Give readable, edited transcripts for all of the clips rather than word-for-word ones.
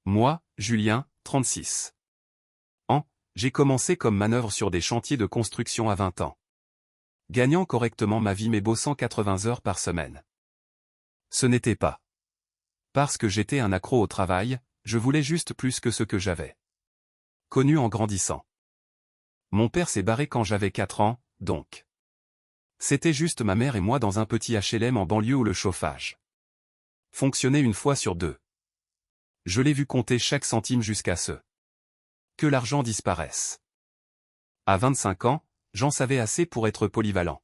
Moi, Julien, 36 ans, j'ai commencé comme manœuvre sur des chantiers de construction à 20 ans. Gagnant correctement ma vie mais bossant 80 heures par semaine. Ce n'était pas parce que j'étais un accro au travail, je voulais juste plus que ce que j'avais connu en grandissant. Mon père s'est barré quand j'avais 4 ans, donc. C'était juste ma mère et moi dans un petit HLM en banlieue où le chauffage fonctionnait une fois sur deux. Je l'ai vu compter chaque centime jusqu'à ce que l'argent disparaisse. À 25 ans, j'en savais assez pour être polyvalent.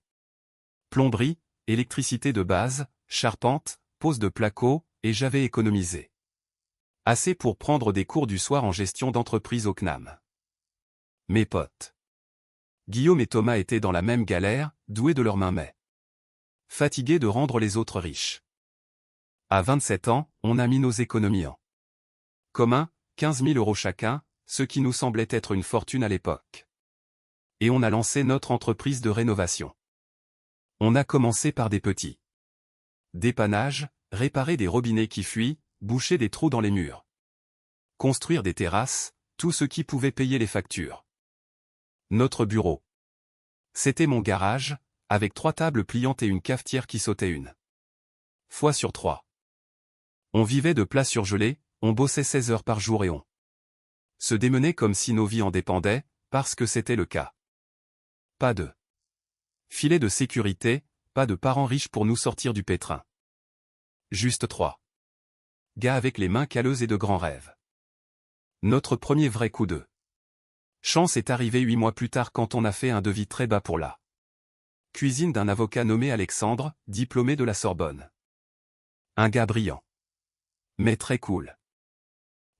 Plomberie, électricité de base, charpente, pose de placo, et j'avais économisé assez pour prendre des cours du soir en gestion d'entreprise au CNAM. Mes potes Guillaume et Thomas étaient dans la même galère, doués de leurs mains mais fatigués de rendre les autres riches. À 27 ans, on a mis nos économies en commun, 15 000 € chacun, ce qui nous semblait être une fortune à l'époque. Et on a lancé notre entreprise de rénovation. On a commencé par des petits dépannages, réparer des robinets qui fuient, boucher des trous dans les murs, construire des terrasses, tout ce qui pouvait payer les factures. Notre bureau. C'était mon garage, avec 3 tables pliantes et une cafetière qui sautait une fois sur 3. On vivait de plats surgelés, on bossait 16 heures par jour et on se démenait comme si nos vies en dépendaient, parce que c'était le cas. Pas de filet de sécurité, pas de parents riches pour nous sortir du pétrin. Juste 3 gars avec les mains calleuses et de grands rêves. Notre premier vrai coup de chance est arrivé 8 mois plus tard quand on a fait un devis très bas pour la cuisine d'un avocat nommé Alexandre, diplômé de la Sorbonne. Un gars brillant. Mais très cool.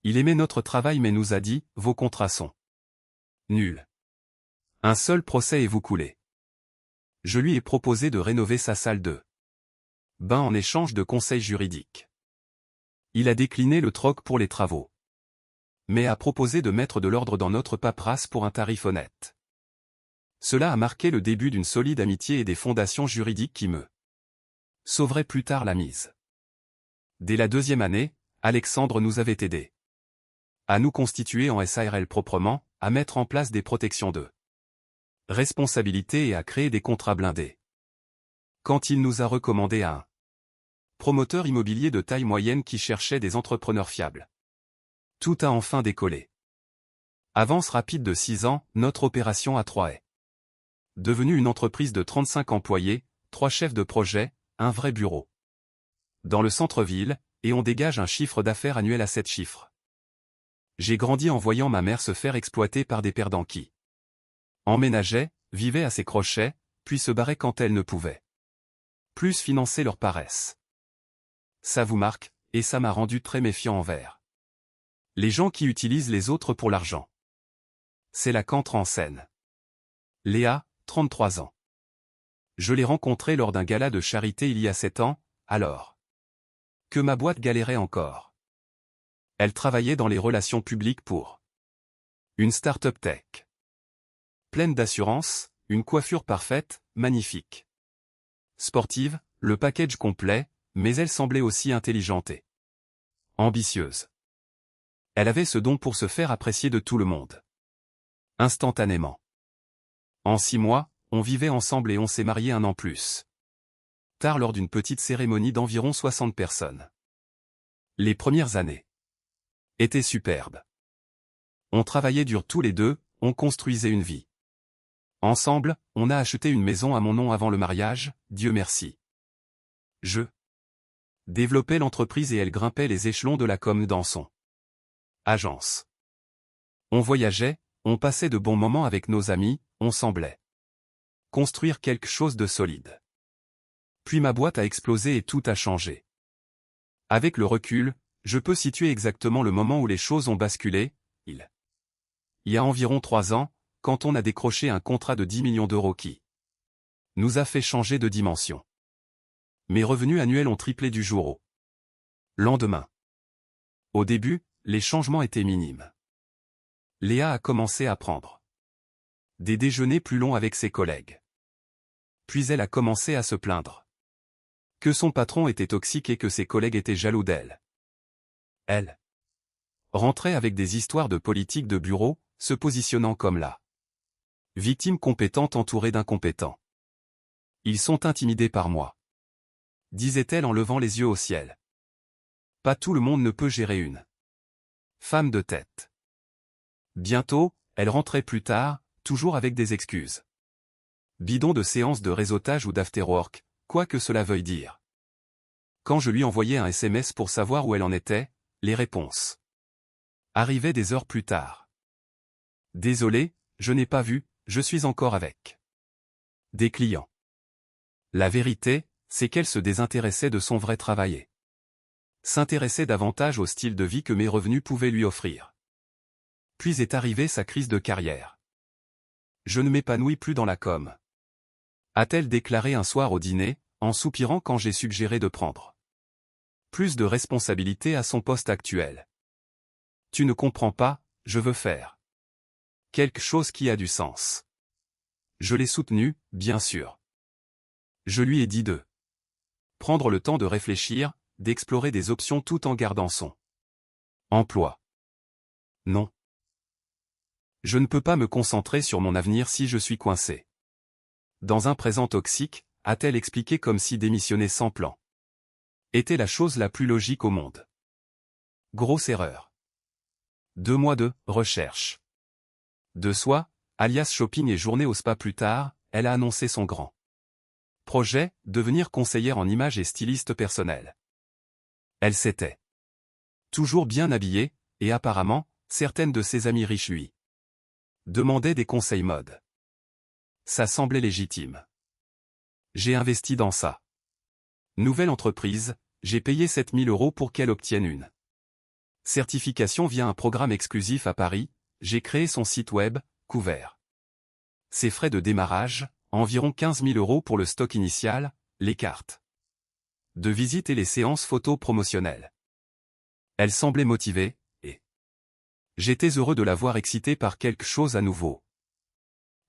Il aimait notre travail mais nous a dit, vos contrats sont nuls. Un seul procès et vous coulez. Je lui ai proposé de rénover sa salle de bain en échange de conseils juridiques. Il a décliné le troc pour les travaux. Mais a proposé de mettre de l'ordre dans notre paperasse pour un tarif honnête. Cela a marqué le début d'une solide amitié et des fondations juridiques qui me sauveraient plus tard la mise. Dès la 2e année, Alexandre nous avait aidés à nous constituer en SARL proprement, à mettre en place des protections de responsabilité et à créer des contrats blindés. Quand il nous a recommandé à un promoteur immobilier de taille moyenne qui cherchait des entrepreneurs fiables. Tout a enfin décollé. Avance rapide de 6 ans, notre opération à 3 est devenue une entreprise de 35 employés, 3 chefs de projet, un vrai bureau dans le centre-ville, et on dégage un chiffre d'affaires annuel à 7 chiffres. J'ai grandi en voyant ma mère se faire exploiter par des perdants qui emménageaient, vivaient à ses crochets, puis se barraient quand elle ne pouvait plus financer leur paresse. Ça vous marque, et ça m'a rendu très méfiant envers les gens qui utilisent les autres pour l'argent. C'est là qu'entre en scène Léa, 33 ans. Je l'ai rencontrée lors d'un gala de charité il y a 7 ans, alors que ma boîte galérait encore. Elle travaillait dans les relations publiques pour une start-up tech. Pleine d'assurance, une coiffure parfaite, magnifique. Sportive, le package complet, mais elle semblait aussi intelligente et ambitieuse. Elle avait ce don pour se faire apprécier de tout le monde. Instantanément. En 6 mois, on vivait ensemble et on s'est mariés 1 an plus tard lors d'une petite cérémonie d'environ 60 personnes. Les premières années étaient superbes. On travaillait dur tous les deux, on construisait une vie. Ensemble, on a acheté une maison à mon nom avant le mariage, Dieu merci. Je développais l'entreprise et elle grimpait les échelons de la com dans son agence. On voyageait, on passait de bons moments avec nos amis, on semblait construire quelque chose de solide. Puis ma boîte a explosé et tout a changé. Avec le recul, je peux situer exactement le moment où les choses ont basculé, il y a environ 3 ans, quand on a décroché un contrat de 10 millions d'euros qui nous a fait changer de dimension. Mes revenus annuels ont triplé du jour au lendemain. Au début, les changements étaient minimes. Léa a commencé à prendre des déjeuners plus longs avec ses collègues. Puis elle a commencé à se plaindre que son patron était toxique et que ses collègues étaient jaloux d'elle. Elle rentrait avec des histoires de politique de bureau, se positionnant comme la victime compétente entourée d'incompétents. Ils sont intimidés par moi, disait-elle en levant les yeux au ciel. Pas tout le monde ne peut gérer une femme de tête. Bientôt, elle rentrait plus tard, toujours avec des excuses. Bidon de séance de réseautage ou d'afterwork, quoi que cela veuille dire. Quand je lui envoyais un SMS pour savoir où elle en était, les réponses arrivaient des heures plus tard. Désolé, je n'ai pas vu, je suis encore avec des clients. La vérité, c'est qu'elle se désintéressait de son vrai travail. S'intéressait davantage au style de vie que mes revenus pouvaient lui offrir. Puis est arrivée sa crise de carrière. Je ne m'épanouis plus dans la com, a-t-elle déclaré un soir au dîner, en soupirant quand j'ai suggéré de prendre plus de responsabilités à son poste actuel. Tu ne comprends pas, je veux faire quelque chose qui a du sens. Je l'ai soutenu, bien sûr. Je lui ai dit de prendre le temps de réfléchir, d'explorer des options tout en gardant son emploi. Non. Je ne peux pas me concentrer sur mon avenir si je suis coincé dans un présent toxique, a-t-elle expliqué comme si démissionner sans plan était la chose la plus logique au monde. Grosse erreur. 2 mois de recherche de soi, alias shopping et journée au spa plus tard, elle a annoncé son grand projet, devenir conseillère en images et styliste personnelle. Elle s'était toujours bien habillée, et apparemment, certaines de ses amies riches lui demandaient des conseils mode. Ça semblait légitime. J'ai investi dans ça. Nouvelle entreprise, j'ai payé 7 000 € pour qu'elle obtienne une certification via un programme exclusif à Paris, j'ai créé son site web, couvert ses frais de démarrage, environ 15 000 € pour le stock initial, les cartes de visite et les séances photos promotionnelles. Elle semblait motivée, et j'étais heureux de la voir excitée par quelque chose à nouveau.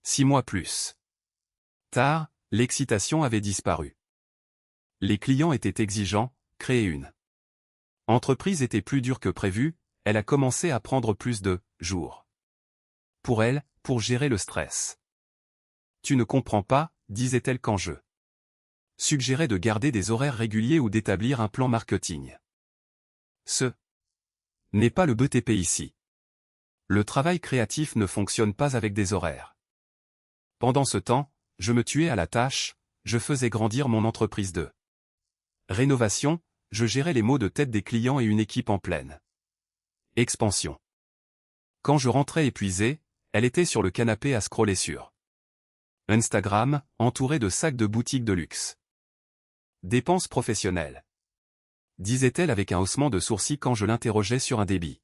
6 mois plus tard, l'excitation avait disparu. Les clients étaient exigeants, créer une entreprise était plus dur que prévu, elle a commencé à prendre plus de jours pour elle, pour gérer le stress. Tu ne comprends pas, disait-elle quand je suggérais de garder des horaires réguliers ou d'établir un plan marketing. Ce n'est pas le BTP ici. Le travail créatif ne fonctionne pas avec des horaires. Pendant ce temps, je me tuais à la tâche, je faisais grandir mon entreprise de rénovation, je gérais les maux de tête des clients et une équipe en pleine expansion. Quand je rentrais épuisé, elle était sur le canapé à scroller sur Instagram, entourée de sacs de boutiques de luxe. Dépenses professionnelles, disait-elle avec un haussement de sourcils quand je l'interrogeais sur un débit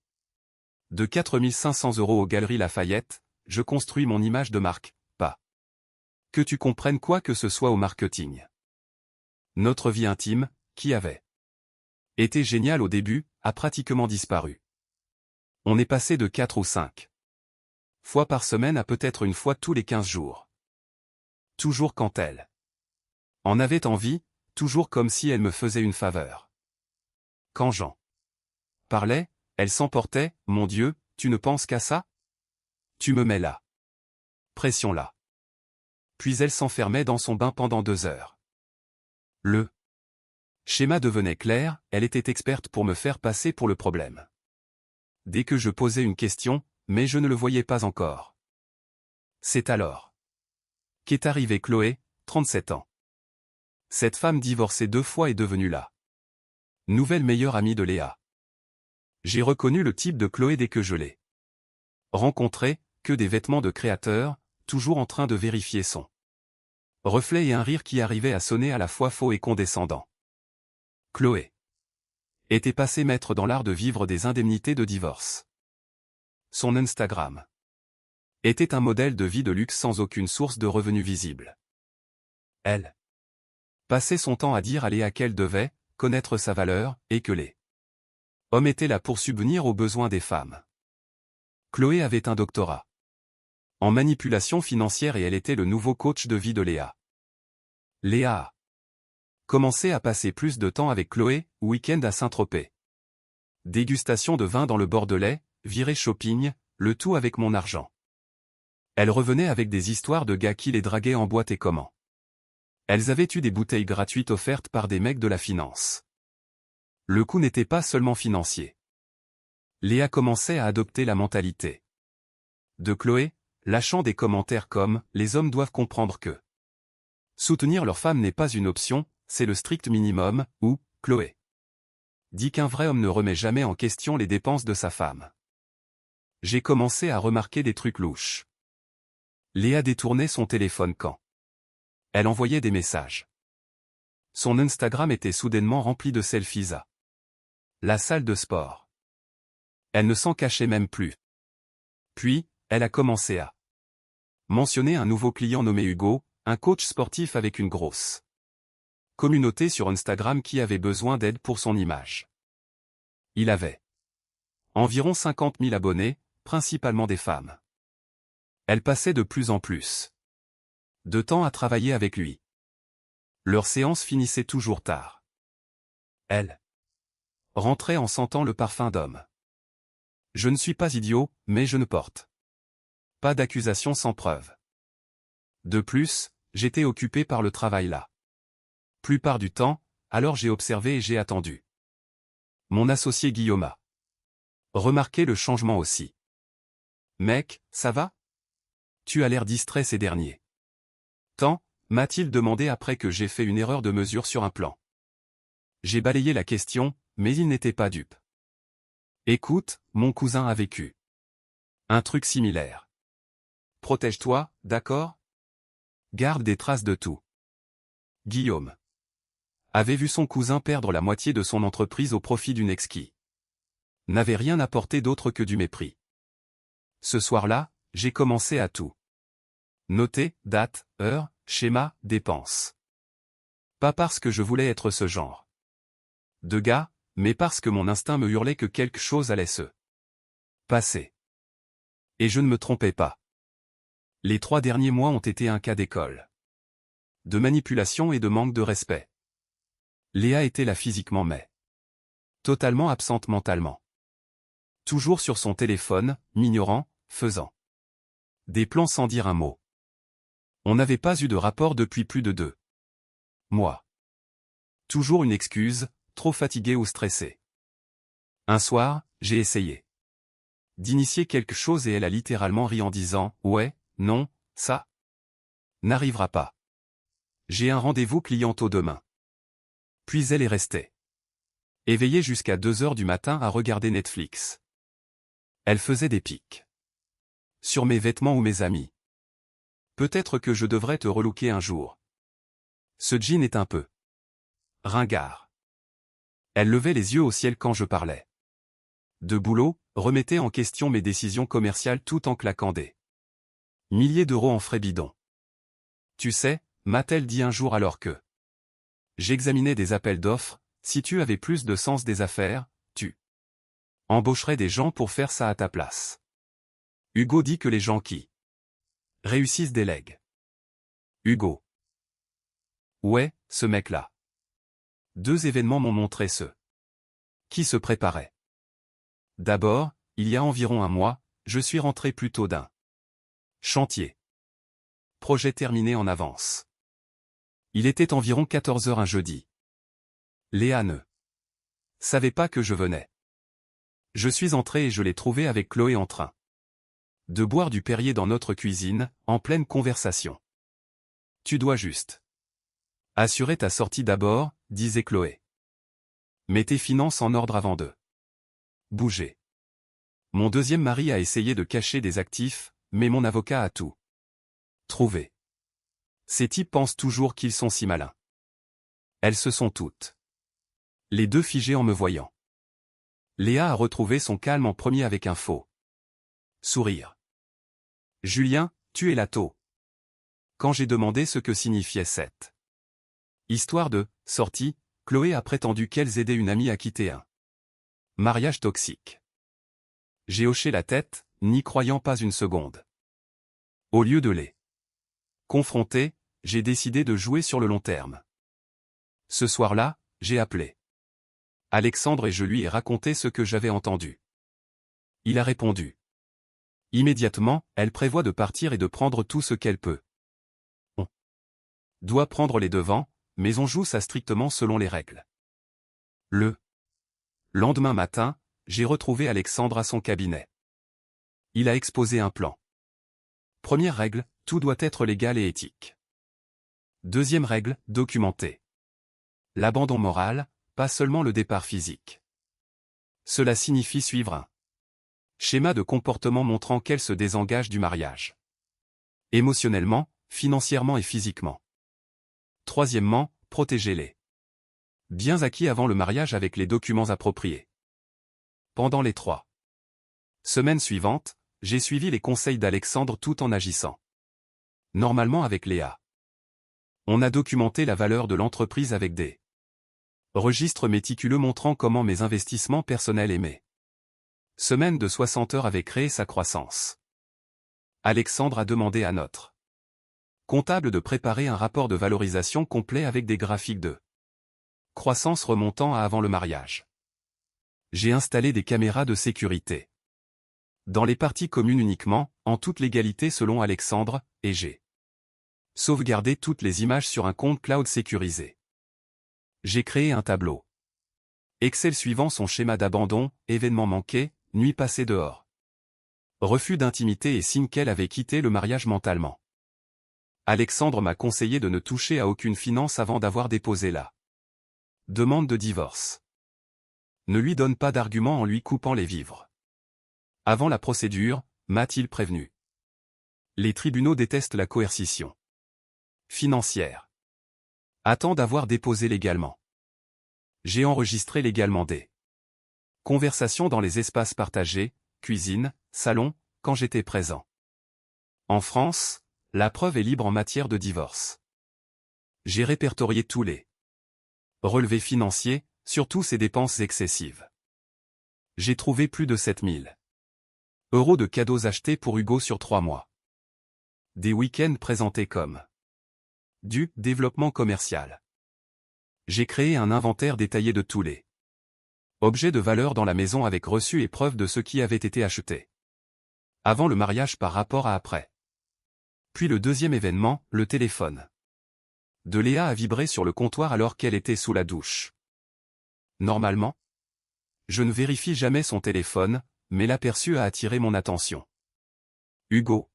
de 4 500 € aux Galeries Lafayette, je construis mon image de marque, pas que tu comprennes quoi que ce soit au marketing. Notre vie intime, qui avait été géniale au début, a pratiquement disparu. On est passé de 4 ou 5 fois par semaine à peut-être une fois tous les 15 jours. Toujours quand elle en avait envie, toujours comme si elle me faisait une faveur. Quand j'en parlais, elle s'emportait, mon Dieu, tu ne penses qu'à ça? Tu me mets là. Pression là. Puis elle s'enfermait dans son bain pendant 2 heures. Le schéma devenait clair, elle était experte pour me faire passer pour le problème. Dès que je posais une question, mais je ne le voyais pas encore. C'est alors qu'est arrivée Chloé, 37 ans. Cette femme divorcée 2 fois est devenue la nouvelle meilleure amie de Léa. J'ai reconnu le type de Chloé dès que je l'ai rencontrée, que des vêtements de créateur, toujours en train de vérifier son reflet et un rire qui arrivait à sonner à la fois faux et condescendant. Chloé était passée maître dans l'art de vivre des indemnités de divorce. Son Instagram était un modèle de vie de luxe sans aucune source de revenus visible. Elle passait son temps à dire à Léa qu'elle devait connaître sa valeur, et que les hommes étaient là pour subvenir aux besoins des femmes. Chloé avait un doctorat en manipulation financière et elle était le nouveau coach de vie de Léa. Léa a commencé à passer plus de temps avec Chloé, week-end à Saint-Tropez. Dégustation de vin dans le Bordelais, virée shopping, le tout avec mon argent. Elle revenait avec des histoires de gars qui les draguaient en boîte et comment. Elles avaient eu des bouteilles gratuites offertes par des mecs de la finance. Le coup n'était pas seulement financier. Léa commençait à adopter la mentalité de Chloé, lâchant des commentaires comme « Les hommes doivent comprendre que soutenir leur femme n'est pas une option, c'est le strict minimum » ou « Chloé dit qu'un vrai homme ne remet jamais en question les dépenses de sa femme. J'ai commencé à remarquer des trucs louches. Léa détournait son téléphone quand elle envoyait des messages. Son Instagram était soudainement rempli de selfies à la salle de sport. Elle ne s'en cachait même plus. Puis, elle a commencé à mentionner un nouveau client nommé Hugo, un coach sportif avec une grosse communauté sur Instagram qui avait besoin d'aide pour son image. Il avait environ 50 000 abonnés, principalement des femmes. Elle passait de plus en plus de temps à travailler avec lui. Leur séance finissait toujours tard. Elle rentrait en sentant le parfum d'homme. Je ne suis pas idiot, mais je ne porte pas d'accusation sans preuve. De plus, j'étais occupé par le travail la plupart du temps, alors j'ai observé et j'ai attendu. Mon associé Guillaume a remarqué le changement aussi. Mec, ça va? Tu as l'air distrait ces derniers temps, m'a-t-il demandé après que j'ai fait une erreur de mesure sur un plan. J'ai balayé la question, mais il n'était pas dupe. Écoute, mon cousin a vécu un truc similaire. Protège-toi, d'accord? Garde des traces de tout. Guillaume avait vu son cousin perdre la moitié de son entreprise au profit d'une ex qui n'avait rien apporté d'autre que du mépris. Ce soir-là, j'ai commencé à tout noter, date, heure, schéma, dépenses. Pas parce que je voulais être ce genre de gars, mais parce que mon instinct me hurlait que quelque chose allait se passer. Et je ne me trompais pas. Les 3 derniers mois ont été un cas d'école. De manipulation et de manque de respect. Léa était là physiquement mais totalement absente mentalement. Toujours sur son téléphone, m'ignorant, faisant des plans sans dire un mot. On n'avait pas eu de rapport depuis plus de 2 mois. Toujours une excuse, trop fatigué ou stressé. Un soir, j'ai essayé d'initier quelque chose et elle a littéralement ri en disant « Ouais, non, ça n'arrivera pas. J'ai un rendez-vous client tôt demain. » Puis elle est restée éveillée jusqu'à 2 heures du matin à regarder Netflix. Elle faisait des pics sur mes vêtements ou mes amis. Peut-être que je devrais te relooker un jour. Ce jean est un peu ringard. Elle levait les yeux au ciel quand je parlais de boulot, remettait en question mes décisions commerciales tout en claquant des milliers d'euros en frais bidons. Tu sais, m'a-t-elle dit un jour alors que j'examinais des appels d'offres, si tu avais plus de sens des affaires, tu embaucherais des gens pour faire ça à ta place. Hugo dit que les gens qui réussissent délèguent. Hugo. Ouais, ce mec-là. 2 événements m'ont montré ce qui se préparait. D'abord, il y a environ 1 mois, je suis rentré plus tôt d'un chantier. Projet terminé en avance. Il était environ 14 heures un jeudi. Léa ne savait pas que je venais. Je suis entré et je l'ai trouvé avec Chloé en train de boire du Perrier dans notre cuisine, en pleine conversation. Tu dois juste assurer ta sortie d'abord, disait Chloé. Mets tes finances en ordre avant de bouger. Mon deuxième mari a essayé de cacher des actifs, mais mon avocat a tout trouvé. Ces types pensent toujours qu'ils sont si malins. Elles se sont toutes les 2 figées en me voyant. Léa a retrouvé son calme en premier avec un faux sourire. Julien, tu es là tôt. Quand j'ai demandé ce que signifiait cette histoire de sortie, Chloé a prétendu qu'elles aidaient une amie à quitter un mariage toxique. J'ai hoché la tête, n'y croyant pas une seconde. Au lieu de les confronter, j'ai décidé de jouer sur le long terme. Ce soir-là, j'ai appelé Alexandre et je lui ai raconté ce que j'avais entendu. Il a répondu. Immédiatement, elle prévoit de partir et de prendre tout ce qu'elle peut. On doit prendre les devants, mais on joue ça strictement selon les règles. Le lendemain matin, j'ai retrouvé Alexandre à son cabinet. Il a exposé un plan. Première règle, tout doit être légal et éthique. Deuxième règle, documenté. L'abandon moral, pas seulement le départ physique. Cela signifie suivre un schéma de comportement montrant qu'elle se désengage du mariage. Émotionnellement, financièrement et physiquement. Troisièmement, protéger les biens acquis avant le mariage avec les documents appropriés. Pendant les 3 semaines suivantes, j'ai suivi les conseils d'Alexandre tout en agissant normalement avec Léa. On a documenté la valeur de l'entreprise avec des registres méticuleux montrant comment mes investissements personnels et mes semaines de 60 heures avaient créé sa croissance. Alexandre a demandé à notre comptable de préparer un rapport de valorisation complet avec des graphiques de croissance remontant à avant le mariage. J'ai installé des caméras de sécurité dans les parties communes uniquement, en toute légalité selon Alexandre, et j'ai sauvegardé toutes les images sur un compte cloud sécurisé. J'ai créé un tableau Excel suivant son schéma d'abandon, événements manqués, nuit passée dehors. Refus d'intimité et signe qu'elle avait quitté le mariage mentalement. Alexandre m'a conseillé de ne toucher à aucune finance avant d'avoir déposé la demande de divorce. Ne lui donne pas d'arguments en lui coupant les vivres. Avant la procédure, m'a-t-il prévenu. Les tribunaux détestent la coercition financière. Attends d'avoir déposé légalement. J'ai enregistré légalement des conversations dans les espaces partagés, cuisine, salon, quand j'étais présent. En France, la preuve est libre en matière de divorce. J'ai répertorié tous les relevés financiers, surtout ses dépenses excessives. J'ai trouvé plus de 7000 € de cadeaux achetés pour Hugo sur 3 mois. Des week-ends présentés comme du développement commercial. J'ai créé un inventaire détaillé de tous les objets de valeur dans la maison avec reçu et preuve de ce qui avait été acheté avant le mariage par rapport à après. Puis le deuxième événement, le téléphone de Léa a vibré sur le comptoir alors qu'elle était sous la douche. Normalement, je ne vérifie jamais son téléphone, mais l'aperçu a attiré mon attention. Hugo.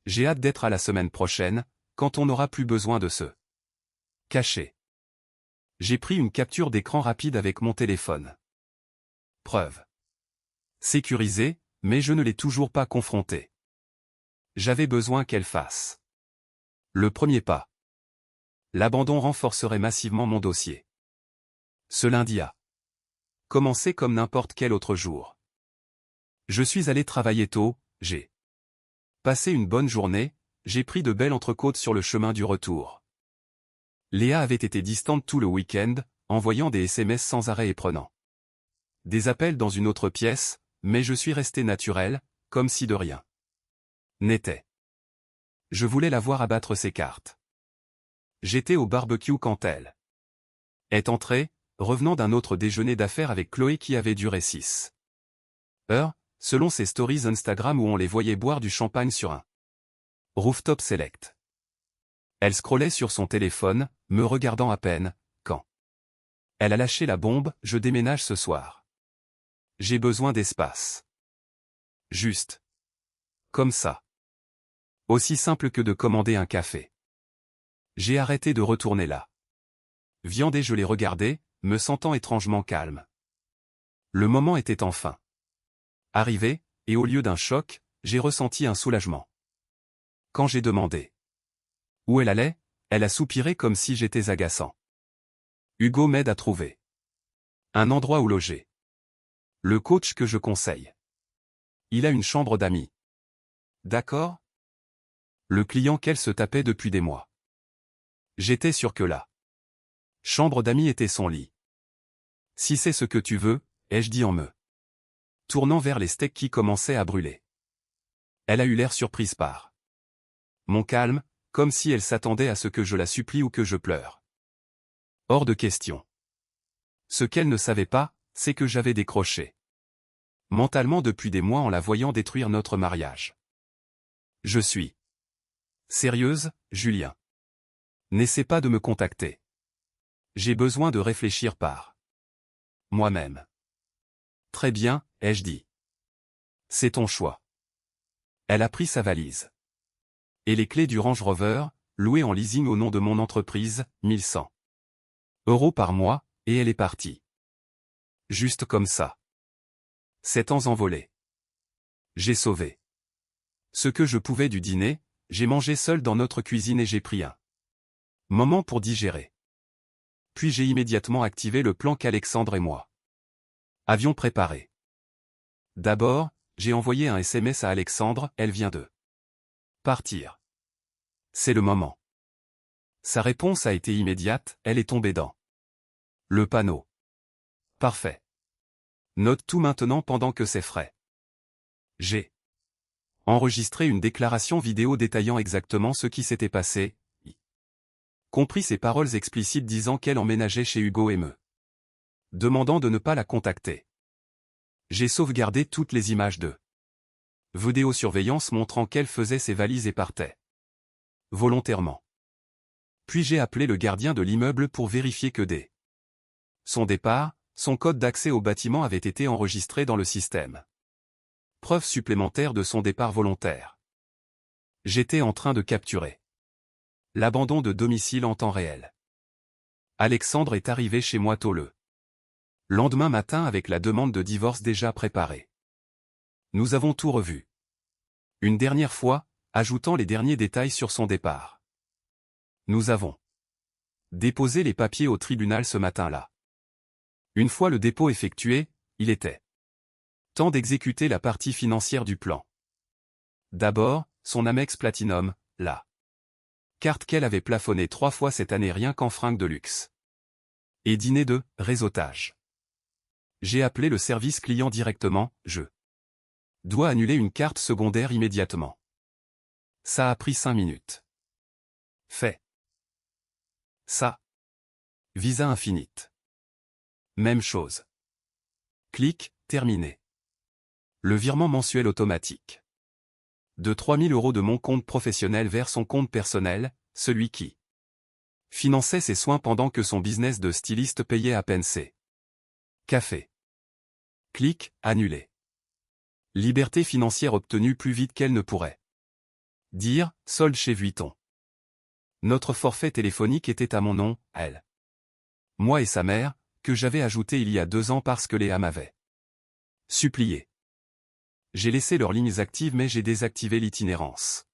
J'ai hâte d'être à la semaine prochaine, quand on n'aura plus besoin de se cacher. J'ai pris une capture d'écran rapide avec mon téléphone. Preuve sécurisée, mais je ne l'ai toujours pas confrontée. J'avais besoin qu'elle fasse le premier pas. L'abandon renforcerait massivement mon dossier. Ce lundi a commencé comme n'importe quel autre jour. Je suis allé travailler tôt, j'ai passé une bonne journée, j'ai pris de belles entrecôtes sur le chemin du retour. Léa avait été distante tout le week-end, envoyant des SMS sans arrêt et prenant des appels dans une autre pièce, mais je suis resté naturel, comme si de rien n'était. Je voulais la voir abattre ses cartes. J'étais au barbecue quand elle est entrée, revenant d'un autre déjeuner d'affaires avec Chloé qui avait duré 6 heures, selon ses stories Instagram où on les voyait boire du champagne sur un rooftop select. Elle scrollait sur son téléphone, me regardant à peine, quand elle a lâché la bombe, je déménage ce soir. J'ai besoin d'espace. Juste. Comme ça. Aussi simple que de commander un café. J'ai arrêté de retourner là. Viande et je les regardais, me sentant étrangement calme. Le moment était enfin arrivé, et au lieu d'un choc, j'ai ressenti un soulagement. Quand j'ai demandé où elle allait, elle a soupiré comme si j'étais agaçant. Hugo m'aide à trouver un endroit où loger. Le coach que je conseille. Il a une chambre d'amis. D'accord? Le client qu'elle se tapait depuis des mois. J'étais sûr que la chambre d'amis était son lit. Si c'est ce que tu veux, ai-je dit en me tournant vers les steaks qui commençaient à brûler. Elle a eu l'air surprise par mon calme, comme si elle s'attendait à ce que je la supplie ou que je pleure. Hors de question. Ce qu'elle ne savait pas, c'est que j'avais décroché mentalement depuis des mois en la voyant détruire notre mariage. Je suis sérieuse, Julien. N'essaie pas de me contacter. J'ai besoin de réfléchir par moi-même. Très bien, ai-je dit. C'est ton choix. Elle a pris sa valise. Et les clés du Range Rover, loué en leasing au nom de mon entreprise, 1100 € par mois, et elle est partie. Juste comme ça. 7 ans envolés. J'ai sauvé ce que je pouvais du dîner, j'ai mangé seul dans notre cuisine et j'ai pris un moment pour digérer. Puis j'ai immédiatement activé le plan qu'Alexandre et moi avions préparé. D'abord, j'ai envoyé un SMS à Alexandre, elle vient de partir. C'est le moment. Sa réponse a été immédiate, elle est tombée dans le panneau. Parfait. Note tout maintenant pendant que c'est frais. J'ai enregistré une déclaration vidéo détaillant exactement ce qui s'était passé, y compris ses paroles explicites disant qu'elle emménageait chez Hugo et me demandant de ne pas la contacter. J'ai sauvegardé toutes les images de vidéosurveillance montrant qu'elle faisait ses valises et partait volontairement. Puis j'ai appelé le gardien de l'immeuble pour vérifier que dès son départ, son code d'accès au bâtiment avait été enregistré dans le système. Preuve supplémentaire de son départ volontaire. J'étais en train de capturer l'abandon de domicile en temps réel. Alexandre est arrivé chez moi tôt le lendemain matin avec la demande de divorce déjà préparée. Nous avons tout revu. Une dernière fois, ajoutant les derniers détails sur son départ. Nous avons déposé les papiers au tribunal ce matin-là. Une fois le dépôt effectué, il était temps d'exécuter la partie financière du plan. D'abord, son Amex Platinum, la carte qu'elle avait plafonnée 3 fois cette année rien qu'en fringues de luxe. Et dîner de réseautage. J'ai appelé le service client directement, je dois annuler une carte secondaire immédiatement. Ça a pris 5 minutes. Fait. Ça. Visa Infinite. Même chose. Clic, terminé. Le virement mensuel automatique. De 3 000 € de mon compte professionnel vers son compte personnel, celui qui finançait ses soins pendant que son business de styliste payait à peine ses cafés. Clic, annulé. Liberté financière obtenue plus vite qu'elle ne pourrait. Dire, solde chez Vuitton. Notre forfait téléphonique était à mon nom, elle. Moi et sa mère, que j'avais ajouté il y a 2 ans parce que Léa m'avait supplié. J'ai laissé leurs lignes actives mais j'ai désactivé l'itinérance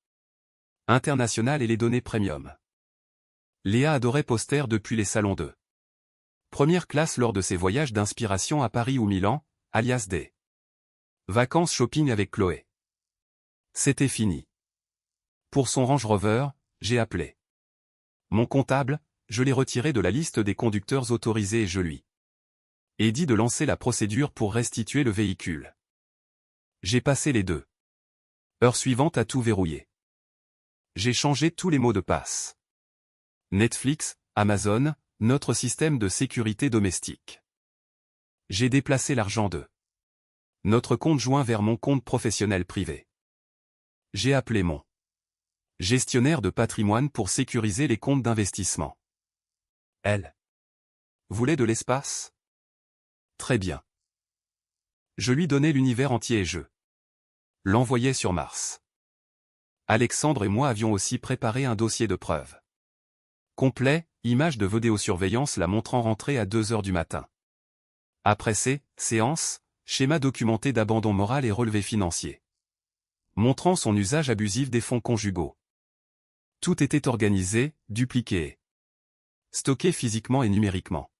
internationale et les données premium. Léa adorait poster depuis les salons de première classe lors de ses voyages d'inspiration à Paris ou Milan, alias des vacances shopping avec Chloé. C'était fini. Pour son Range Rover, j'ai appelé mon comptable, je l'ai retiré de la liste des conducteurs autorisés et je lui ai dit de lancer la procédure pour restituer le véhicule. J'ai passé les 2 heures suivantes à tout verrouiller. J'ai changé tous les mots de passe. Netflix, Amazon, notre système de sécurité domestique. J'ai déplacé l'argent de notre compte joint vers mon compte professionnel privé. J'ai appelé mon gestionnaire de patrimoine pour sécuriser les comptes d'investissement. Elle voulait de l'espace? Très bien. Je lui donnais l'univers entier et je l'envoyais sur Mars. Alexandre et moi avions aussi préparé un dossier de preuve complet, image de vidéosurveillance la montrant rentrer à 2 heures du matin. Après ces séances, schéma documenté d'abandon moral et relevé financier. Montrant son usage abusif des fonds conjugaux. Tout était organisé, dupliqué et stocké physiquement et numériquement.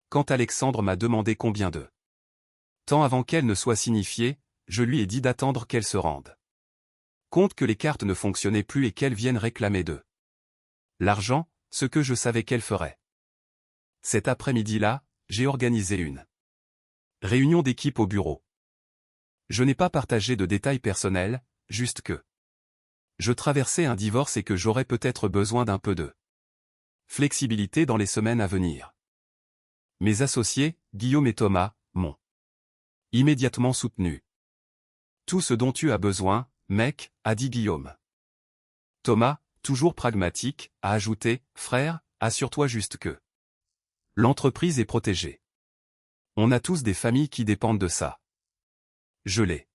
Quand Alexandre m'a demandé combien de temps avant qu'elle ne soit signifiée, je lui ai dit d'attendre qu'elle se rende compte que les cartes ne fonctionnaient plus et qu'elle vienne réclamer de l'argent, ce que je savais qu'elle ferait. Cet après-midi-là, j'ai organisé une réunion d'équipe au bureau. Je n'ai pas partagé de détails personnels, juste que je traversais un divorce et que j'aurais peut-être besoin d'un peu de flexibilité dans les semaines à venir. Mes associés, Guillaume et Thomas, m'ont immédiatement soutenu. Tout ce dont tu as besoin, mec, a dit Guillaume. Thomas, toujours pragmatique, a ajouté, frère, assure-toi juste que l'entreprise est protégée. On a tous des familles qui dépendent de ça. Je l'ai.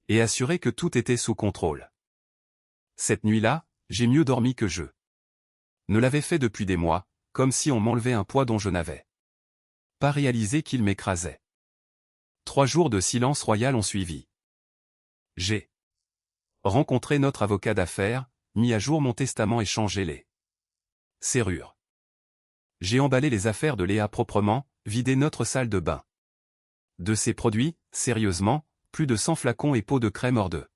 Et assuré que tout était sous contrôle. Cette nuit-là, j'ai mieux dormi que je ne l'avais fait depuis des mois, comme si on m'enlevait un poids dont je n'avais pas réalisé qu'il m'écrasait. 3 jours de silence royal ont suivi. J'ai rencontré notre avocat d'affaires, mis à jour mon testament et changé les serrures. J'ai emballé les affaires de Léa proprement, vidé notre salle de bain de ses produits, sérieusement, plus de 100 flacons et pots de crème hors de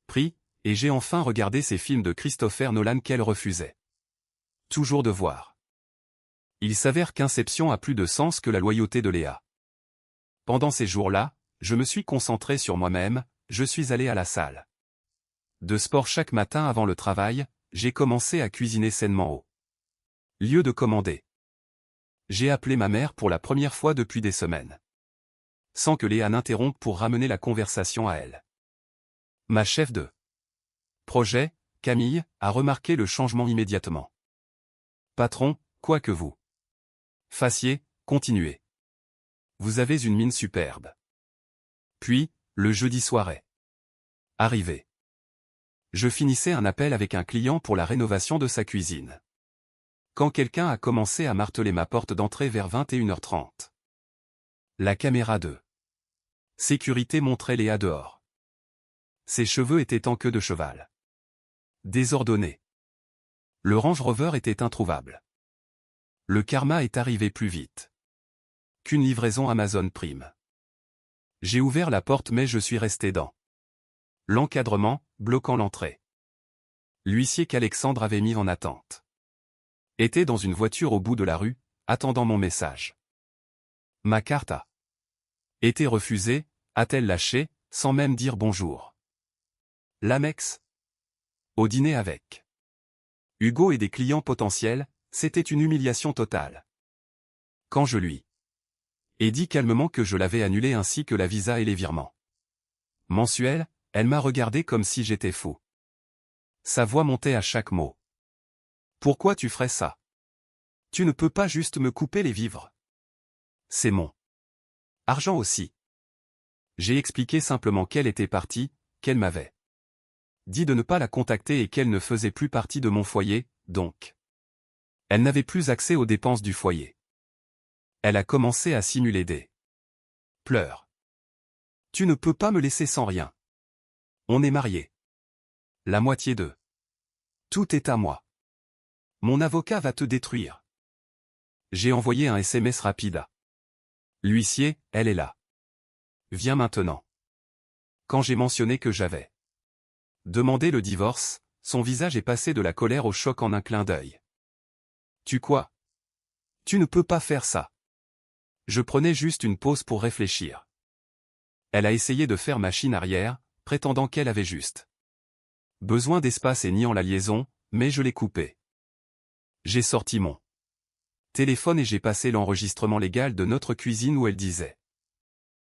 prix, et j'ai enfin regardé ces films de Christopher Nolan qu'elle refusait toujours de voir. Il s'avère qu'Inception a plus de sens que la loyauté de Léa. Pendant ces jours-là, je me suis concentré sur moi-même, je suis allé à la salle de sport chaque matin avant le travail, j'ai commencé à cuisiner sainement au lieu de commander. J'ai appelé ma mère pour la première fois depuis des semaines. Sans que Léa n'interrompe pour ramener la conversation à elle. Ma chef de projet, Camille, a remarqué le changement immédiatement. Patron, quoi que vous fassiez, continuez. Vous avez une mine superbe. Puis, le jeudi soirée. Arrivé. Je finissais un appel avec un client pour la rénovation de sa cuisine. Quand quelqu'un a commencé à marteler ma porte d'entrée vers 21h30. La caméra de sécurité montrait Léa dehors. Ses cheveux étaient en queue de cheval. Désordonnés. Le Range Rover était introuvable. Le karma est arrivé plus vite qu'une livraison Amazon Prime. J'ai ouvert la porte mais je suis resté dans l'encadrement, bloquant l'entrée. L'huissier qu'Alexandre avait mis en attente était dans une voiture au bout de la rue, attendant mon message. Ma carte a été refusée, a-t-elle lâché, sans même dire bonjour. L'Amex. Au dîner avec Hugo et des clients potentiels, c'était une humiliation totale. Quand je lui ai dit calmement que je l'avais annulé ainsi que la visa et les virements mensuels, elle m'a regardé comme si j'étais fou. Sa voix montait à chaque mot. Pourquoi tu ferais ça? Tu ne peux pas juste me couper les vivres. C'est mon argent aussi. J'ai expliqué simplement qu'elle était partie, qu'elle m'avait dit de ne pas la contacter et qu'elle ne faisait plus partie de mon foyer, donc elle n'avait plus accès aux dépenses du foyer. Elle a commencé à simuler des pleurs. Tu ne peux pas me laisser sans rien. On est mariés. La moitié de tout est à moi. Mon avocat va te détruire. J'ai envoyé un SMS rapide à l'huissier, elle est là. Viens maintenant. Quand j'ai mentionné que j'avais demandé le divorce, son visage est passé de la colère au choc en un clin d'œil. Tu quoi? Tu ne peux pas faire ça. Je prenais juste une pause pour réfléchir. Elle a essayé de faire machine arrière, prétendant qu'elle avait juste besoin d'espace et niant la liaison, mais je l'ai coupé. J'ai sorti mon téléphone et j'ai passé l'enregistrement légal de notre cuisine où elle disait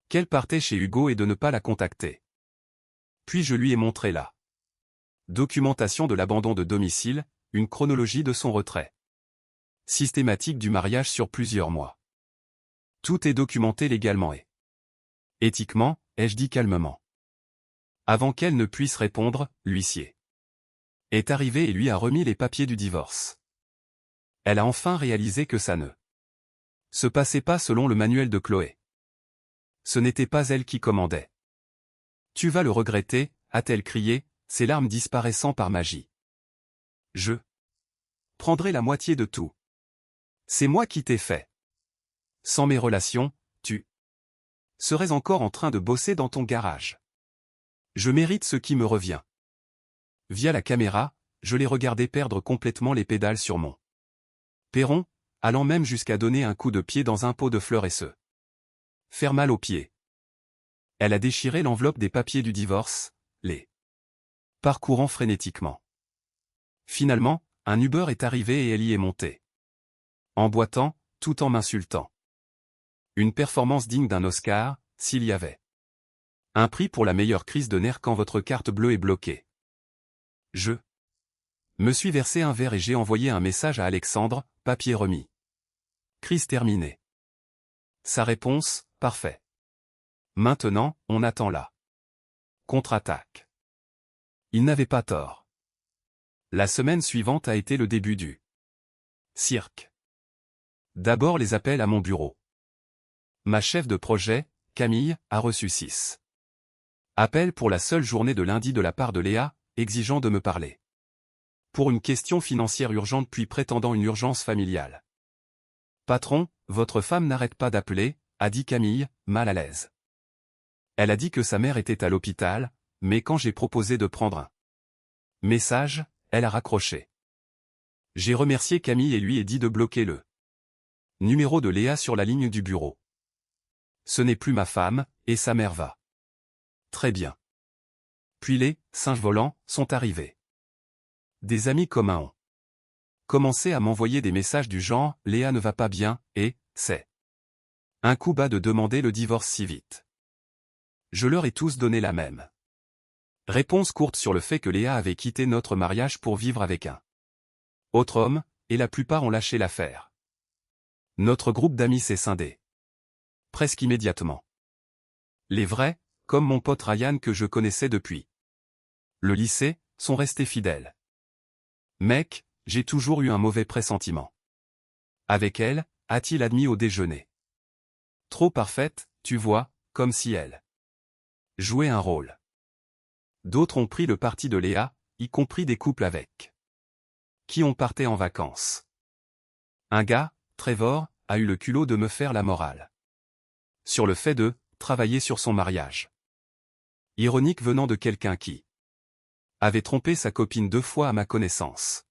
qu'elle partait chez Hugo et de ne pas la contacter. Puis je lui ai montré la documentation de l'abandon de domicile, une chronologie de son retrait systématique du mariage sur plusieurs mois. Tout est documenté légalement et éthiquement, ai-je dit calmement. Avant qu'elle ne puisse répondre, l'huissier est arrivé et lui a remis les papiers du divorce. Elle a enfin réalisé que ça ne se passait pas selon le manuel de Chloé. Ce n'était pas elle qui commandait. Tu vas le regretter, a-t-elle crié, ses larmes disparaissant par magie. Je prendrai la moitié de tout. C'est moi qui t'ai fait. Sans mes relations, tu serais encore en train de bosser dans ton garage. Je mérite ce qui me revient. Via la caméra, je l'ai regardé perdre complètement les pédales sur mon perron, allant même jusqu'à donner un coup de pied dans un pot de fleurs et se faire mal aux pieds. Elle a déchiré l'enveloppe des papiers du divorce, les parcourant frénétiquement. Finalement, un Uber est arrivé et elle y est montée. En boitant, tout en m'insultant. Une performance digne d'un Oscar, s'il y avait. Un prix pour la meilleure crise de nerfs quand votre carte bleue est bloquée. Je me suis versé un verre et j'ai envoyé un message à Alexandre, papier remis. Crise terminée. Sa réponse, parfait. Maintenant, on attend la contre-attaque. Il n'avait pas tort. La semaine suivante a été le début du cirque. D'abord les appels à mon bureau. Ma chef de projet, Camille, a reçu 6 appels pour la seule journée de lundi de la part de Léa, exigeant de me parler. Pour une question financière urgente puis prétendant une urgence familiale. Patron, votre femme n'arrête pas d'appeler, a dit Camille, mal à l'aise. Elle a dit que sa mère était à l'hôpital, mais quand j'ai proposé de prendre un message, elle a raccroché. J'ai remercié Camille et lui ai dit de bloquer le numéro de Léa sur la ligne du bureau. Ce n'est plus ma femme, et sa mère va très bien. Puis les singes volants sont arrivés. Des amis communs ont commencé à m'envoyer des messages du genre « Léa ne va pas bien » et « c'est un coup bas de demander le divorce si vite ». Je leur ai tous donné la même réponse courte sur le fait que Léa avait quitté notre mariage pour vivre avec un autre homme, et la plupart ont lâché l'affaire. Notre groupe d'amis s'est scindé. Presque immédiatement. Les vrais, comme mon pote Ryan que je connaissais depuis le lycée, sont restés fidèles. Mec, j'ai toujours eu un mauvais pressentiment. Avec elle, a-t-il admis au déjeuner. Trop parfaite, tu vois, comme si elle jouait un rôle. D'autres ont pris le parti de Léa, y compris des couples avec qui on partait en vacances. Un gars, Trevor, a eu le culot de me faire la morale sur le fait de travailler sur son mariage. Ironique venant de quelqu'un qui avait trompé sa copine 2 fois à ma connaissance.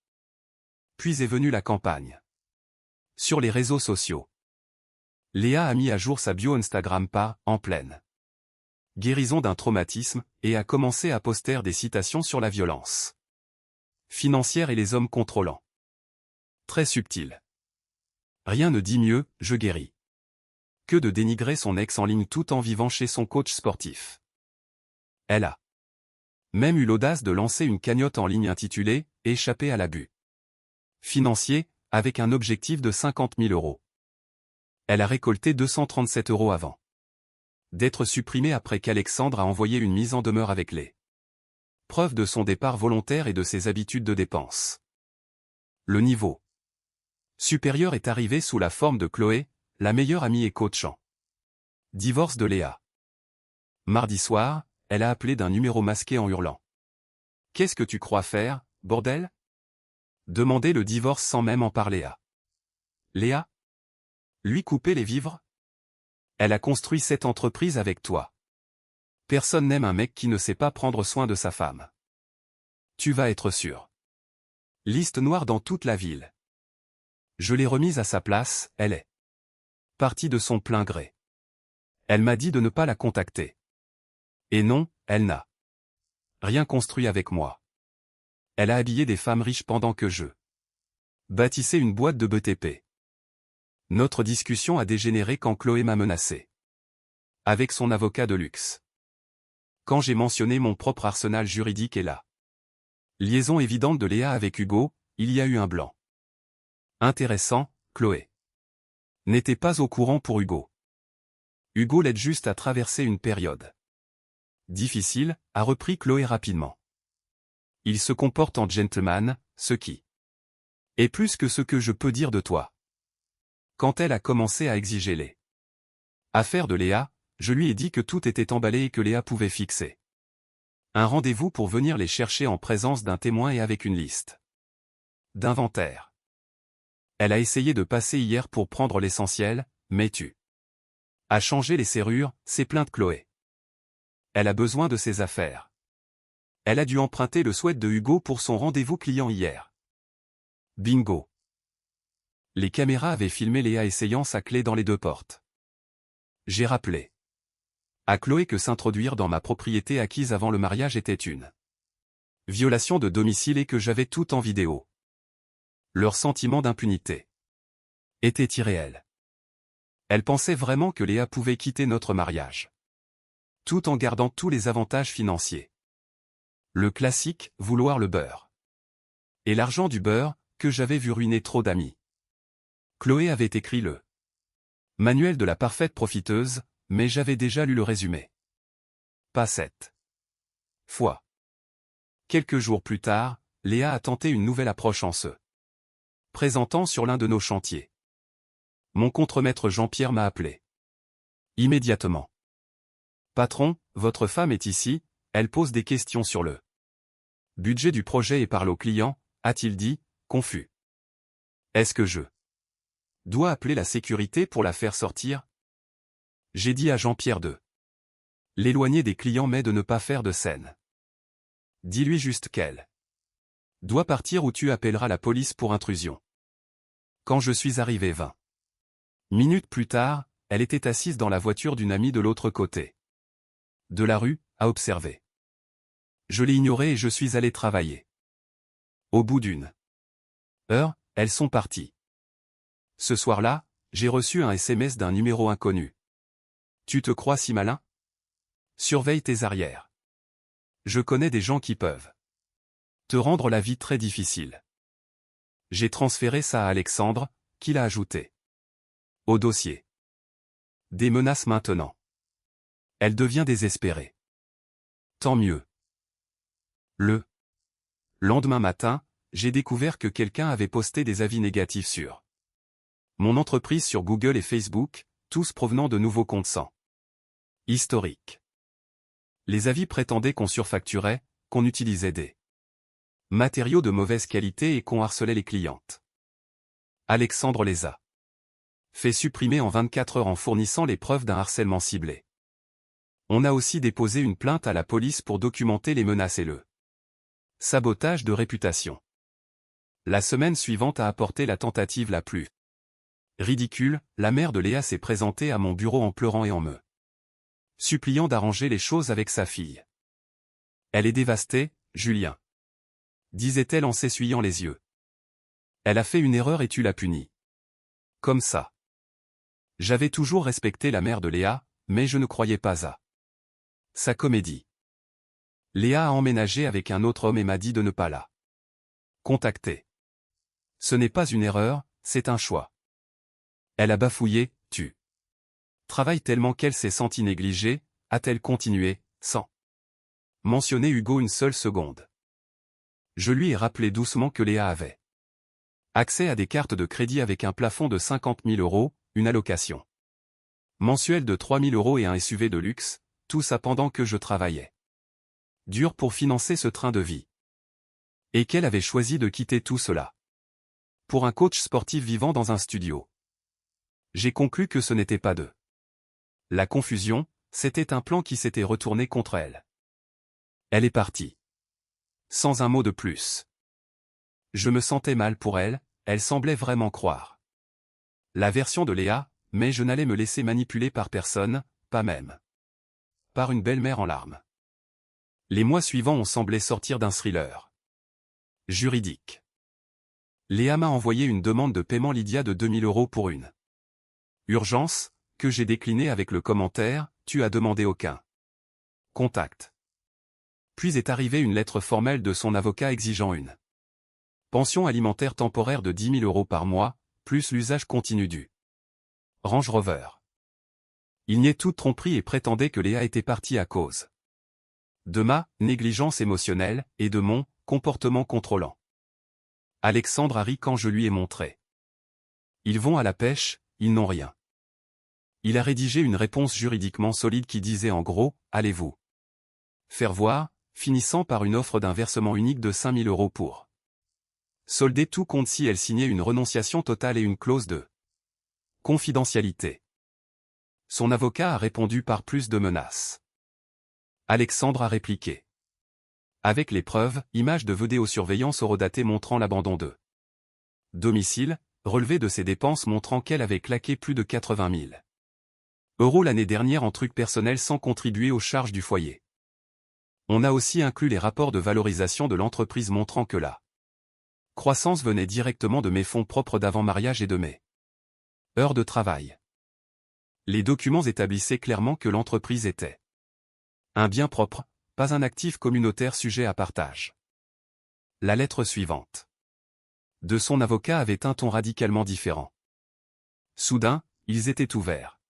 Puis est venue la campagne. Sur les réseaux sociaux. Léa a mis à jour sa bio Instagram pas en pleine guérison d'un traumatisme, et a commencé à poster des citations sur la violence financière et les hommes contrôlants. Très subtil. Rien ne dit mieux, je guéris. Que de dénigrer son ex en ligne tout en vivant chez son coach sportif. Elle a même eu l'audace de lancer une cagnotte en ligne intitulée « Échapper à l'abus financier » avec un objectif de 50 000 €. Elle a récolté 237 € avant d'être supprimée après qu'Alexandre a envoyé une mise en demeure avec les preuves de son départ volontaire et de ses habitudes de dépenses. Le niveau supérieur est arrivé sous la forme de Chloé, la meilleure amie et coach en divorce de Léa. Mardi soir, elle a appelé d'un numéro masqué en hurlant. « Qu'est-ce que tu crois faire, bordel ?» Demander le divorce sans même en parler à Léa. Lui couper les vivres. Elle a construit cette entreprise avec toi. Personne n'aime un mec qui ne sait pas prendre soin de sa femme. Tu vas être sûr. Liste noire dans toute la ville. Je l'ai remise à sa place, elle est partie de son plein gré. Elle m'a dit de ne pas la contacter. Et non, elle n'a rien construit avec moi. Elle a habillé des femmes riches pendant que je bâtissais une boîte de BTP. Notre discussion a dégénéré quand Chloé m'a menacé. Avec son avocat de luxe. Quand j'ai mentionné mon propre arsenal juridique et la liaison évidente de Léa avec Hugo, il y a eu un blanc. Intéressant, Chloé n'était pas au courant pour Hugo. Hugo l'aide juste à traverser une période difficile, a repris Chloé rapidement. Il se comporte en gentleman, ce qui est plus que ce que je peux dire de toi. Quand elle a commencé à exiger les affaires de Léa, je lui ai dit que tout était emballé et que Léa pouvait fixer un rendez-vous pour venir les chercher en présence d'un témoin et avec une liste d'inventaire. Elle a essayé de passer hier pour prendre l'essentiel, mais tu as changé les serrures, s'est plainte Chloé. Elle a besoin de ses affaires. Elle a dû emprunter le sweat de Hugo pour son rendez-vous client hier. Bingo. Les caméras avaient filmé Léa essayant sa clé dans les 2 portes. J'ai rappelé à Chloé que s'introduire dans ma propriété acquise avant le mariage était une violation de domicile et que j'avais tout en vidéo. Leur sentiment d'impunité était irréel. Elle pensait vraiment que Léa pouvait quitter notre mariage. Tout en gardant tous les avantages financiers. Le classique, vouloir le beurre. Et l'argent du beurre, que j'avais vu ruiner trop d'amis. Chloé avait écrit le manuel de la parfaite profiteuse, mais j'avais déjà lu le résumé. Pas cette fois. Quelques jours plus tard, Léa a tenté une nouvelle approche en se présentant sur l'un de nos chantiers. Mon contremaître Jean-Pierre m'a appelé. Immédiatement. Patron, votre femme est ici, elle pose des questions sur le budget du projet et parle au client, a-t-il dit, confus. Est-ce que je dois appeler la sécurité pour la faire sortir? J'ai dit à Jean-Pierre de l'éloigner des clients mais de ne pas faire de scène. Dis-lui juste qu'elle doit partir ou tu appelleras la police pour intrusion. Quand je suis arrivé 20 minutes plus tard, elle était assise dans la voiture d'une amie de l'autre côté de la rue, à observer. Je l'ai ignorée et je suis allé travailler. Au bout d'une heure, elles sont parties. Ce soir-là, j'ai reçu un SMS d'un numéro inconnu. Tu te crois si malin? Surveille tes arrières. Je connais des gens qui peuvent te rendre la vie très difficile. J'ai transféré ça à Alexandre, qui l'a ajouté au dossier. Des menaces maintenant. Elle devient désespérée. Tant mieux. Le lendemain matin, j'ai découvert que quelqu'un avait posté des avis négatifs sur mon entreprise sur Google et Facebook, tous provenant de nouveaux comptes sans historique. Les avis prétendaient qu'on surfacturait, qu'on utilisait des matériaux de mauvaise qualité et qu'on harcelait les clientes. Alexandre les a fait supprimer en 24 heures en fournissant les preuves d'un harcèlement ciblé. On a aussi déposé une plainte à la police pour documenter les menaces et le sabotage de réputation. La semaine suivante a apporté la tentative la plus ridicule, la mère de Léa s'est présentée à mon bureau en pleurant et en me suppliant d'arranger les choses avec sa fille. Elle est dévastée, Julien, disait-elle en s'essuyant les yeux. Elle a fait une erreur et tu l'as punie. Comme ça. J'avais toujours respecté la mère de Léa, mais je ne croyais pas à sa comédie. Léa a emménagé avec un autre homme et m'a dit de ne pas la contacter. Ce n'est pas une erreur, c'est un choix. Elle a bafouillé, tu travailles tellement qu'elle s'est sentie négligée, a-t-elle continué, sans mentionner Hugo une seule seconde. Je lui ai rappelé doucement que Léa avait accès à des cartes de crédit avec un plafond de 50 000 €, une allocation mensuelle de 3 000 € et un SUV de luxe, tout ça pendant que je travaillais dur pour financer ce train de vie. Et qu'elle avait choisi de quitter tout cela pour un coach sportif vivant dans un studio. J'ai conclu que ce n'était pas de la confusion, c'était un plan qui s'était retourné contre elle. Elle est partie. Sans un mot de plus. Je me sentais mal pour elle, elle semblait vraiment croire la version de Léa, mais je n'allais me laisser manipuler par personne, pas même par une belle-mère en larmes. Les mois suivants ont semblé sortir d'un thriller juridique. Léa m'a envoyé une demande de paiement Lydia de 2 000 € pour une urgence, que j'ai déclinée avec le commentaire « Tu as demandé aucun contact ». Puis est arrivée une lettre formelle de son avocat exigeant une pension alimentaire temporaire de 10 000 € par mois, plus l'usage continu du Range Rover. Il niait toute tromperie et prétendait que Léa était partie à cause de ma négligence émotionnelle et de mon comportement contrôlant. Alexandre a ri quand je lui ai montré. Ils vont à la pêche, ils n'ont rien. Il a rédigé une réponse juridiquement solide qui disait en gros, allez-vous faire voir, finissant par une offre d'un versement unique de 5 000 € pour solder tout compte si elle signait une renonciation totale et une clause de confidentialité. Son avocat a répondu par plus de menaces. Alexandre a répliqué. Avec les preuves, images de vidéosurveillance horodatées montrant l'abandon de domicile, relevé de ses dépenses montrant qu'elle avait claqué plus de 80 000 € l'année dernière en trucs personnels sans contribuer aux charges du foyer. On a aussi inclus les rapports de valorisation de l'entreprise montrant que la croissance venait directement de mes fonds propres d'avant mariage et de mes heures de travail. Les documents établissaient clairement que l'entreprise était un bien propre, pas un actif communautaire sujet à partage. La lettre suivante de son avocat avait un ton radicalement différent. Soudain, ils étaient ouverts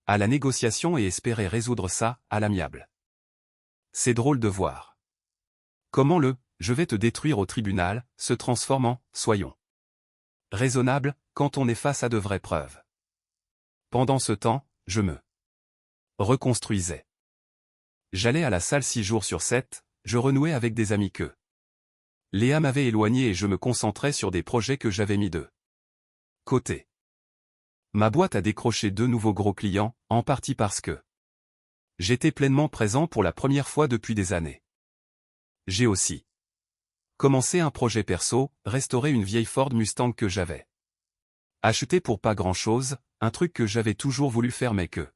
à la négociation et espéraient résoudre ça à l'amiable. C'est drôle de voir comment le « je vais te détruire au tribunal » se transforme en « soyons raisonnables » quand on est face à de vraies preuves. Pendant ce temps, je me reconstruisais. J'allais à la salle 6 jours sur 7, je renouais avec des amis que Léa m'avait éloigné et je me concentrais sur des projets que j'avais mis de côté. Ma boîte a décroché 2 nouveaux gros clients, en partie parce que j'étais pleinement présent pour la première fois depuis des années. J'ai aussi commencé un projet perso, restaurer une vieille Ford Mustang que j'avais achetée pour pas grand-chose, un truc que j'avais toujours voulu faire mais que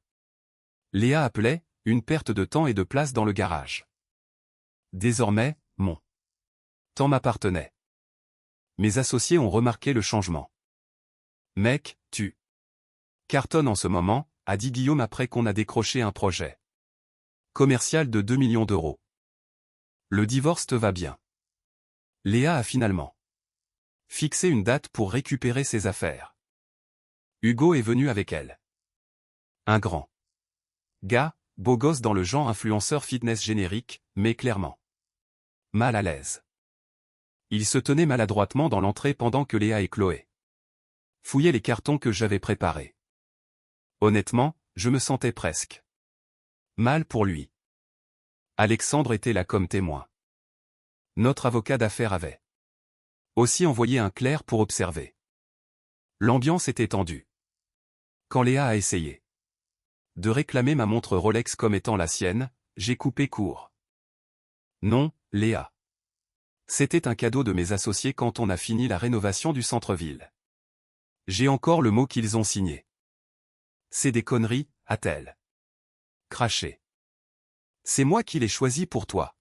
Léa appelait une perte de temps et de place dans le garage. Désormais, mon temps m'appartenait. Mes associés ont remarqué le changement. Mec, tu cartonnes en ce moment, a dit Guillaume après qu'on a décroché un projet commercial de 2 millions d'euros. Le divorce te va bien. Léa a finalement fixé une date pour récupérer ses affaires. Hugo est venu avec elle. Un grand gars, beau gosse dans le genre influenceur fitness générique, mais clairement mal à l'aise. Il se tenait maladroitement dans l'entrée pendant que Léa et Chloé fouillaient les cartons que j'avais préparés. Honnêtement, je me sentais presque mal pour lui. Alexandre était là comme témoin. Notre avocat d'affaires avait aussi envoyé un clerc pour observer. L'ambiance était tendue. Quand Léa a essayé de réclamer ma montre Rolex comme étant la sienne, j'ai coupé court. Non, Léa. C'était un cadeau de mes associés quand on a fini la rénovation du centre-ville. J'ai encore le mot qu'ils ont signé. C'est des conneries, a-t-elle craché. C'est moi qui l'ai choisi pour toi.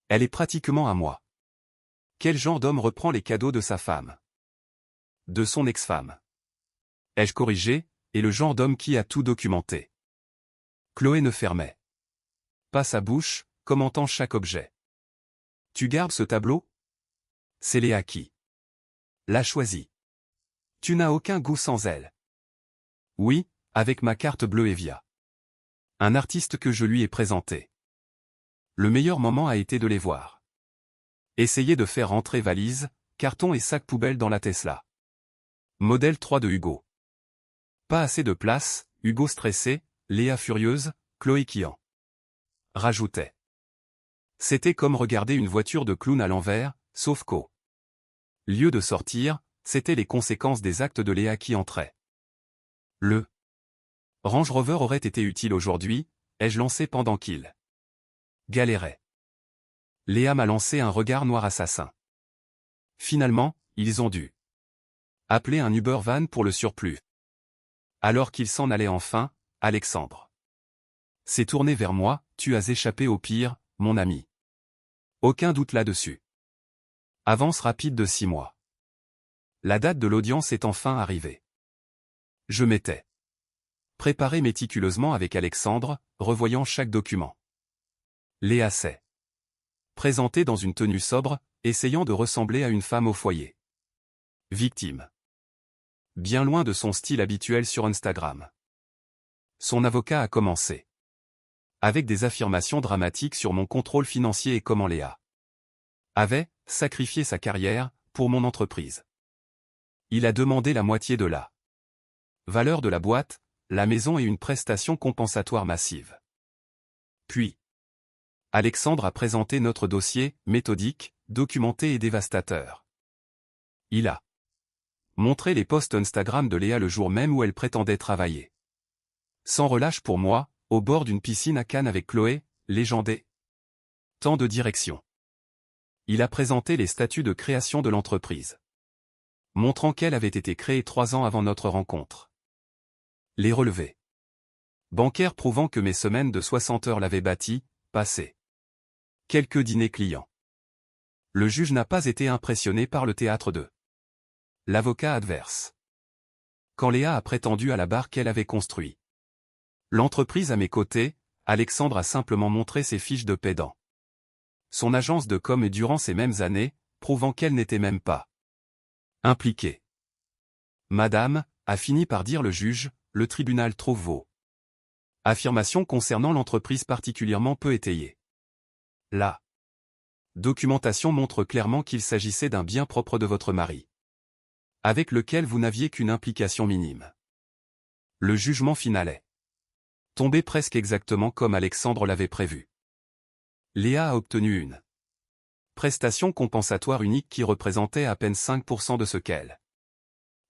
Elle est pratiquement à moi. Quel genre d'homme reprend les cadeaux de sa femme? De son ex-femme. Ai-je corrigé, et le genre d'homme qui a tout documenté. Chloé ne fermait pas sa bouche, commentant chaque objet. Tu gardes ce tableau? C'est Léa qui l'a choisi. Tu n'as aucun goût sans elle. Oui, avec ma carte bleue Evia. Un artiste que je lui ai présenté. Le meilleur moment a été de les voir. Essayer de faire rentrer valises, cartons et sacs poubelles dans la Tesla. Modèle 3 de Hugo. Pas assez de place, Hugo stressé, Léa furieuse, Chloé qui en rajoutait. C'était comme regarder une voiture de clown à l'envers, sauf qu'au lieu de sortir, c'étaient les conséquences des actes de Léa qui entraient. Le Range Rover aurait été utile aujourd'hui, ai-je lancé pendant qu'il galérait. Léa m'a lancé un regard noir assassin. Finalement, ils ont dû appeler un Uber van pour le surplus. Alors qu'il s'en allait enfin, Alexandre s'est tourné vers moi, tu as échappé au pire, mon ami. Aucun doute là-dessus. Avance rapide de 6 mois. La date de l'audience est enfin arrivée. Je m'étais préparé méticuleusement avec Alexandre, revoyant chaque document. Léa s'est présentée dans une tenue sobre, essayant de ressembler à une femme au foyer. Victime. Bien loin de son style habituel sur Instagram. Son avocat a commencé avec des affirmations dramatiques sur mon contrôle financier et comment Léa avait sacrifié sa carrière pour mon entreprise. Il a demandé la moitié de la valeur de la boîte, la maison et une prestation compensatoire massive. Puis, Alexandre a présenté notre dossier, méthodique, documenté et dévastateur. Il a montré les posts Instagram de Léa le jour même où elle prétendait travailler. Sans relâche pour moi, au bord d'une piscine à Cannes avec Chloé, légendée. Tant de direction. Il a présenté les statuts de création de l'entreprise, montrant qu'elle avait été créée 3 ans avant notre rencontre. Les relevés bancaires prouvant que mes semaines de 60 heures l'avaient bâti, passé. Quelques dîners clients. Le juge n'a pas été impressionné par le théâtre de l'avocat adverse. quand Léa a prétendu à la barre qu'elle avait construite. L'entreprise à mes côtés, Alexandre a simplement montré ses fiches de paiement. Son agence de com et durant ces mêmes années, prouvant qu'elle n'était même pas impliquée. Madame, a fini par dire le juge, le tribunal trouve vos affirmations concernant l'entreprise particulièrement peu étayées. La documentation montre clairement qu'il s'agissait d'un bien propre de votre mari, avec lequel vous n'aviez qu'une implication minime. Le jugement final est tombé presque exactement comme Alexandre l'avait prévu. Léa a obtenu une prestation compensatoire unique qui représentait à peine 5% de ce qu'elle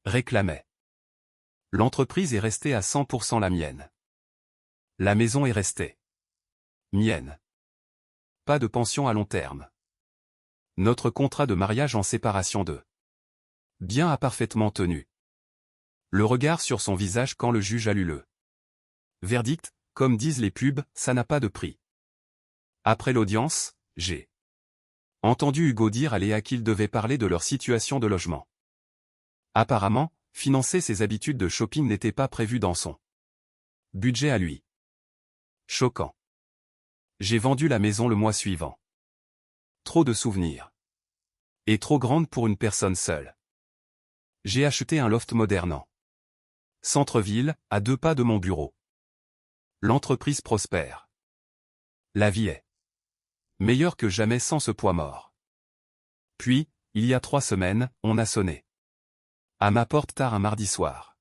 réclamait. L'entreprise est restée à 100% la mienne. La maison est restée mienne. Pas de pension à long terme. Notre contrat de mariage en séparation de bien a parfaitement tenu. Le regard sur son visage quand le juge a lu le verdict, comme disent les pubs, ça n'a pas de prix. Après l'audience, j'ai entendu Hugo dire à Léa qu'il devait parler de leur situation de logement. Apparemment, financer ses habitudes de shopping n'était pas prévu dans son budget à lui. Choquant. J'ai vendu la maison le mois suivant. Trop de souvenirs. Et trop grande pour une personne seule. J'ai acheté un loft moderne en centre-ville, à 2 pas de mon bureau. L'entreprise prospère. La vie est meilleure que jamais sans ce poids mort. Puis, il y a 3 semaines, on a sonné à ma porte tard un mardi soir.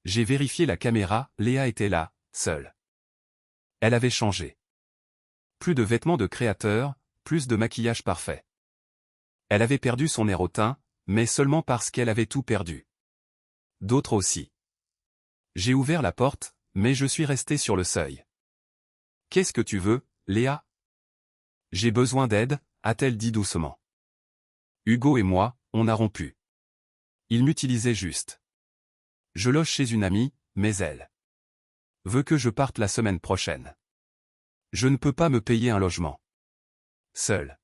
J'ai vérifié la caméra, Léa était là, seule. Elle avait changé. Plus de vêtements de créateur, plus de maquillage parfait. Elle avait perdu son air hautain, mais seulement parce qu'elle avait tout perdu. D'autres aussi. J'ai ouvert la porte, mais je suis resté sur le seuil. « Qu'est-ce que tu veux, Léa ? » « J'ai besoin d'aide, a-t-elle dit doucement. Hugo et moi, on a rompu. Il m'utilisait juste. Je loge chez une amie, mais elle veut que je parte la semaine prochaine. Je ne peux pas me payer un logement seul.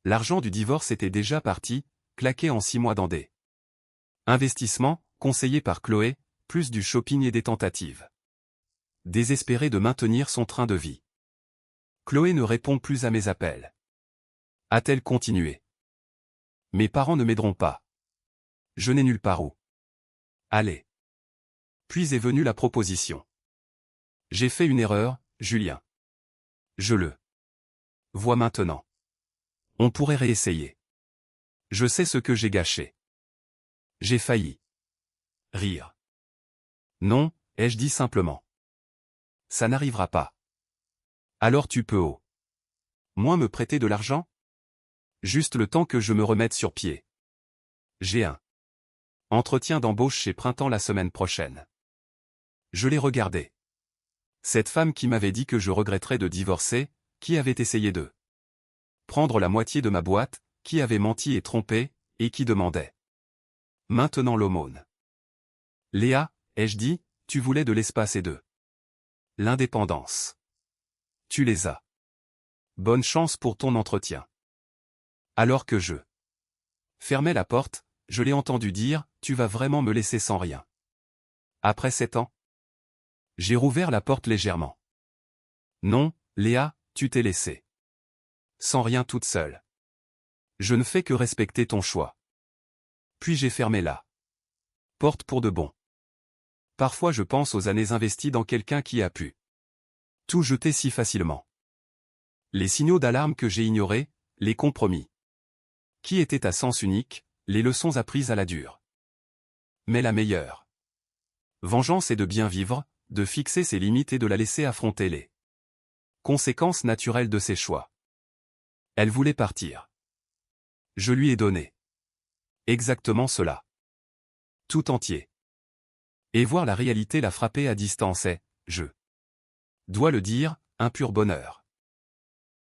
L'argent du divorce était déjà parti, claqué en 6 mois dans des investissements, conseillés par Chloé, plus du shopping et des tentatives désespérées de maintenir son train de vie. Chloé ne répond plus à mes appels. A-t-elle continué? Mes parents ne m'aideront pas. Je n'ai nulle part où aller. Puis est venue la proposition. J'ai fait une erreur, Julien. Je le vois maintenant. On pourrait réessayer. Je sais ce que j'ai gâché. J'ai failli rire. Non, ai-je dit simplement. Ça n'arrivera pas. Alors tu peux au moins me prêter de l'argent? Juste le temps que je me remette sur pied. J'ai un entretien d'embauche chez Printemps la semaine prochaine. Je l'ai regardé. Cette femme qui m'avait dit que je regretterais de divorcer, qui avait essayé de prendre la moitié de ma boîte, qui avait menti et trompé, et qui demandait maintenant l'aumône. Léa, ai-je dit, tu voulais de l'espace et de l'indépendance. Tu les as. Bonne chance pour ton entretien. Alors que je fermais la porte, je l'ai entendu dire, tu vas vraiment me laisser sans rien. Après 7 ans? J'ai rouvert la porte légèrement. Non, Léa, tu t'es laissée sans rien toute seule. Je ne fais que respecter ton choix. Puis j'ai fermé la porte pour de bon. Parfois je pense aux années investies dans quelqu'un qui a pu tout jeter si facilement. Les signaux d'alarme que j'ai ignorés, les compromis qui étaient à sens unique, les leçons apprises à la dure. Mais la meilleure vengeance est de bien vivre, de fixer ses limites et de la laisser affronter les conséquences naturelles de ses choix. Elle voulait partir. Je lui ai donné exactement cela. Tout entier. Et voir la réalité la frapper à distance est, je dois le dire, un pur bonheur.